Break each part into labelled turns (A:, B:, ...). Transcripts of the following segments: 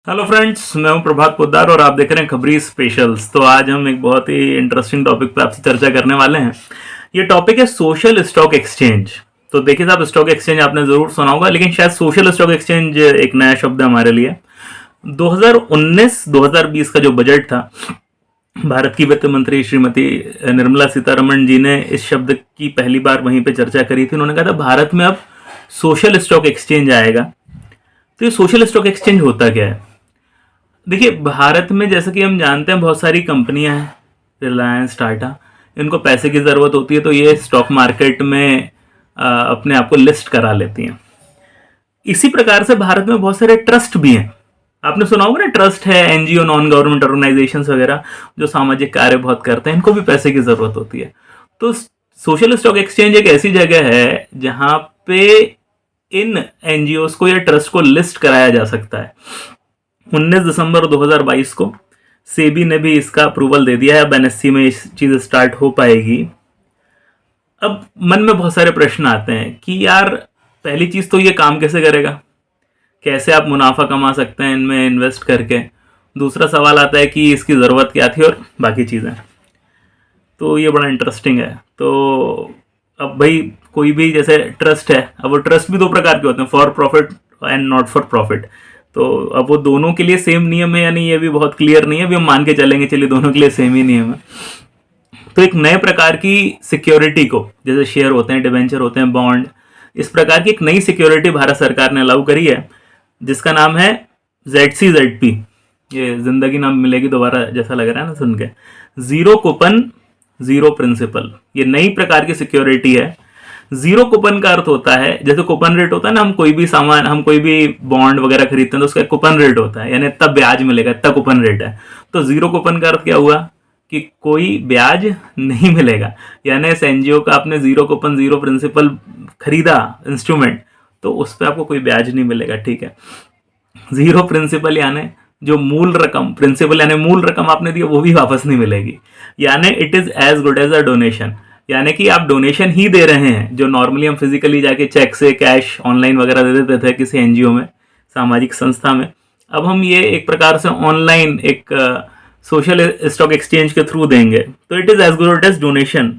A: Hello friends, मैं हूं प्रभात पोद्दार और आप देख रहे हैं खबरी स्पेशल्स। तो आज हम एक बहुत ही इंटरेस्टिंग टॉपिक पे आपसे चर्चा करने वाले हैं। ये टॉपिक है सोशल स्टॉक एक्सचेंज। तो देखिए साहब, स्टॉक एक्सचेंज आपने ज़रूर सुना होगा, लेकिन शायद सोशल स्टॉक एक्सचेंज एक नया शब्द है हमारे लिए। 2019-2020 का जो बजट था, भारत की वित्त मंत्री श्रीमती निर्मला सीतारमण जी ने इस शब्द की पहली बार वहीं पे चर्चा करी थी। उन्होंने कहा था भारत में अब सोशल स्टॉक एक्सचेंज आएगा। तो ये सोशल स्टॉक एक्सचेंज होता क्या है? देखिए, भारत में जैसा कि हम जानते हैं बहुत सारी कंपनियां हैं, रिलायंस, टाटा, इनको पैसे की ज़रूरत होती है तो ये स्टॉक मार्केट में अपने आप को लिस्ट करा लेती हैं। इसी प्रकार से भारत में बहुत सारे ट्रस्ट भी हैं। आपने सुना होगा ना, ट्रस्ट है, एनजीओ, नॉन गवर्नमेंट ऑर्गेनाइजेशंस वगैरह जो सामाजिक कार्य बहुत करते हैं, इनको भी पैसे की ज़रूरत होती है। तो सोशल स्टॉक एक्सचेंज एक ऐसी जगह है जहाँ पे इन एनजीओस को या ट्रस्ट को लिस्ट कराया जा सकता है। 19 दिसंबर 2022 को सेबी ने भी इसका अप्रूवल दे दिया है। अब एनएससी में इस चीज़ स्टार्ट हो पाएगी। अब मन में बहुत सारे प्रश्न आते हैं कि यार, पहली चीज़ तो ये काम कैसे करेगा, कैसे आप मुनाफा कमा सकते हैं इनमें इन्वेस्ट करके। दूसरा सवाल आता है कि इसकी ज़रूरत क्या थी और बाकी चीज़ें। तो ये बड़ा इंटरेस्टिंग है। तो अब भाई, कोई भी जैसे ट्रस्ट है, अब वो ट्रस्ट भी दो प्रकार के होते हैं, for profit and not for profit. तो अब वो दोनों के लिए सेम नियम है या नहीं, ये भी बहुत क्लियर नहीं है। अभी हम मान के चलेंगे चलिए दोनों के लिए सेम ही नियम है। तो एक नए प्रकार की सिक्योरिटी को, जैसे शेयर होते हैं, डिबेंचर होते हैं, बॉन्ड, इस प्रकार की एक नई सिक्योरिटी भारत सरकार ने अलाउ करी है, जिसका नाम है ZCZP। ये जिंदगी नाम मिलेगी दोबारा जैसा लग रहा है ना सुन के। जीरो कूपन जीरो प्रिंसिपल, ये नई प्रकार की सिक्योरिटी है। जीरो कूपन का अर्थ होता है, जैसे कूपन रेट होता है ना, हम कोई भी सामान, हम कोई भी बॉन्ड वगैरह खरीदते हैं तो उसका कूपन रेट होता है, यानी इतना ब्याज मिलेगा, इतना कूपन रेट है। तो जीरो कूपन का अर्थ क्या हुआ कि कोई ब्याज नहीं मिलेगा। यानी इस एनजीओ का आपने जीरो कूपन जीरो प्रिंसिपल खरीदा इंस्ट्रूमेंट, तो उस पर आपको कोई ब्याज नहीं मिलेगा, ठीक है। जीरो प्रिंसिपल यानी जो मूल रकम, प्रिंसिपल यानी मूल रकम आपने दी वो भी वापस नहीं मिलेगी। यानी it is as good as a donation, यानी कि आप डोनेशन ही दे रहे हैं। जो नॉर्मली हम फिजिकली जाके चेक से, कैश, ऑनलाइन वगैरह दे देते थे किसी एनजीओ में, सामाजिक संस्था में, अब हम ये एक प्रकार से ऑनलाइन एक सोशल स्टॉक एक्सचेंज के थ्रू देंगे। तो it is as good as donation.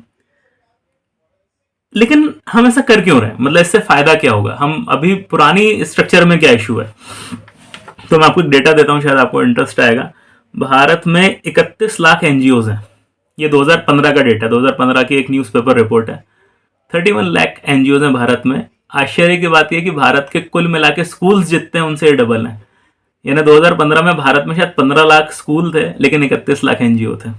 A: लेकिन हम ऐसा कर क्यों रहे हैं, मतलब इससे फायदा क्या होगा? हम अभी पुरानी स्ट्रक्चर में क्या इशू है, तो मैं आपको एक डेटा देता हूँ, शायद आपको इंटरेस्ट आएगा। भारत में 31 लाख एनजीओज हैं। ये 2015 का डेटा, 2015 की एक न्यूज़पेपर रिपोर्ट है। 31 लाख एनजीओज हैं भारत में। आश्चर्य की बात यह कि भारत के कुल मिला के स्कूल्स जितने हैं उनसे डबल हैं। यानी 2015 में भारत में शायद 15 लाख स्कूल थे, लेकिन 31 लाख एनजीओ थे।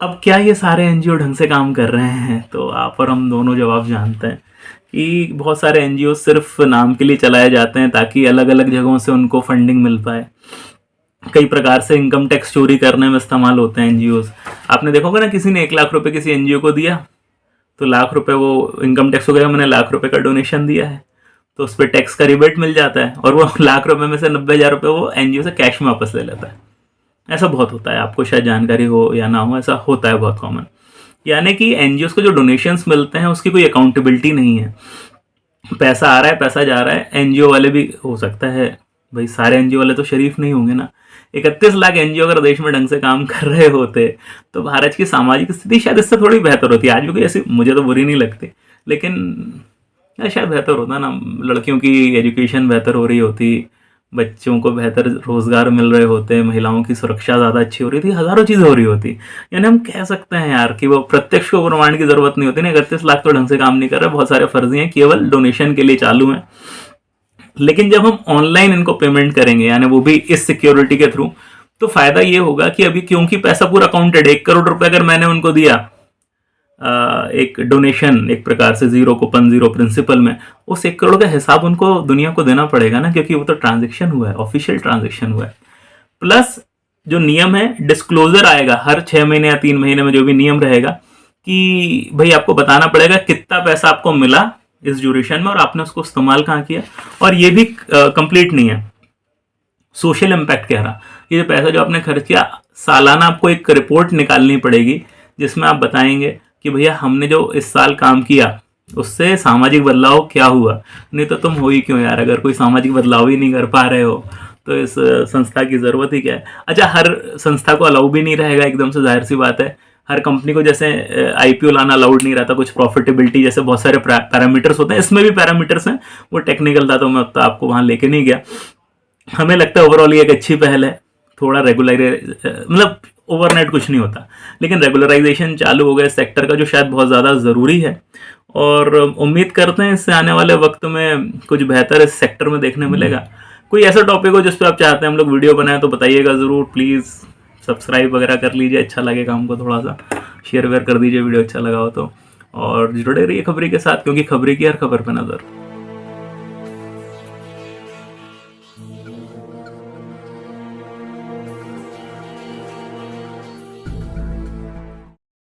A: अब क्या ये सारे एनजीओ ढंग से काम कर रहे हैं? तो आप और हम दोनों जवाब जानते हैं कि बहुत सारे एनजीओ सिर्फ नाम के लिए चलाए जाते हैं ताकि अलग अलग जगहों से उनको फंडिंग मिल पाए। कई प्रकार से इनकम टैक्स चोरी करने में इस्तेमाल होते हैं एनजीओज। आपने देखा होगा ना, किसी ने 1 लाख रुपए किसी एनजीओ को दिया तो लाख रुपए वो इनकम टैक्स हो गया, मैंने लाख रुपए का डोनेशन दिया है, तो उस पर टैक्स का रिबेट मिल जाता है, और वो लाख रुपए में से 90,000 रुपये वो एनजीओ से कैश में वापस ले लेता है। ऐसा बहुत होता है, आपको शायद जानकारी हो या ना हो, ऐसा होता है बहुत कॉमन। यानी कि एनजीओ को जो डोनेशंस मिलते हैं उसकी कोई अकाउंटेबिलिटी नहीं है। पैसा आ रहा है, पैसा जा रहा है। एनजीओ वाले भी, हो सकता है भाई सारे एनजीओ वाले तो शरीफ नहीं होंगे ना। 31 लाख एनजीओ अगर देश में ढंग से काम कर रहे होते तो भारत की सामाजिक स्थिति शायद इससे थोड़ी बेहतर होती। आज भी कोई ऐसी मुझे तो बुरी नहीं लगती, लेकिन शायद बेहतर होता ना। लड़कियों की एजुकेशन बेहतर हो रही होती, बच्चों को बेहतर रोजगार मिल रहे होते, महिलाओं की सुरक्षा ज़्यादा अच्छी हो रही थी, हज़ारों चीज़ें हो रही होती। यानी हम कह सकते हैं यार कि वो प्रत्यक्ष को प्रमाण की ज़रूरत नहीं होती ना। 31 लाख तो ढंग से काम नहीं कर रहे, बहुत सारे फर्जी हैं, केवल डोनेशन के लिए चालू हैं। लेकिन जब हम ऑनलाइन इनको पेमेंट करेंगे, यानी वो भी इस सिक्योरिटी के थ्रू, तो फायदा ये होगा कि अभी क्योंकि पैसा पूरा काउंटेड, 1 करोड़ रुपए अगर मैंने उनको दिया एक डोनेशन, एक प्रकार से जीरो कूपन जीरो प्रिंसिपल में, उस 1 करोड़ का हिसाब उनको दुनिया को देना पड़ेगा ना, क्योंकि वो तो ट्रांजेक्शन हुआ है, ऑफिशियल ट्रांजेक्शन हुआ है। प्लस जो नियम है, डिस्क्लोजर आएगा हर 6 महीने या 3 महीने में, जो भी नियम रहेगा कि भाई आपको बताना पड़ेगा कितना पैसा आपको मिला इस ड्यूरेशन में और आपने उसको इस्तेमाल कहाँ किया। और ये भी कंप्लीट नहीं है, सोशल इम्पैक्ट कह रहा, ये जो पैसा जो आपने खर्च किया, सालाना आपको एक रिपोर्ट निकालनी पड़ेगी जिसमें आप बताएंगे कि भैया हमने जो इस साल काम किया उससे सामाजिक बदलाव क्या हुआ। नहीं तो तुम हो ही क्यों यार, अगर कोई सामाजिक बदलाव ही नहीं कर पा रहे हो तो इस संस्था की ज़रूरत ही क्या है। अच्छा, हर संस्था को अलाउ भी नहीं रहेगा एकदम से, जाहिर सी बात है। हर कंपनी को जैसे आईपीओ लाना अलाउड नहीं रहता, कुछ प्रॉफिटेबिलिटी जैसे बहुत सारे पैरामीटर्स होते हैं, इसमें भी पैरामीटर्स हैं। वो टेक्निकल था तो मैं तो आपको वहाँ लेके नहीं गया। हमें लगता है ओवरऑल ये एक अच्छी पहल है। थोड़ा मतलब ओवरनाइट कुछ नहीं होता, लेकिन रेगुलराइजेशन चालू हो गया सेक्टर का, जो शायद बहुत ज़्यादा ज़रूरी है। और उम्मीद करते हैं इससे आने वाले वक्त में कुछ बेहतर इस सेक्टर में देखने मिलेगा। कोई ऐसा टॉपिक हो जिस पे आप चाहते हैं हम लोग वीडियो बनाएं तो बताइएगा ज़रूर। प्लीज़ सब्सक्राइब वगैरह कर लीजिए, अच्छा लगेगा हमको। थोड़ा सा शेयर वेयर कर दीजिए वीडियो अच्छा लगा हो तो। और जुड़े रहिए खबरी के साथ, क्योंकि खबरी की हर खबर पे नज़र।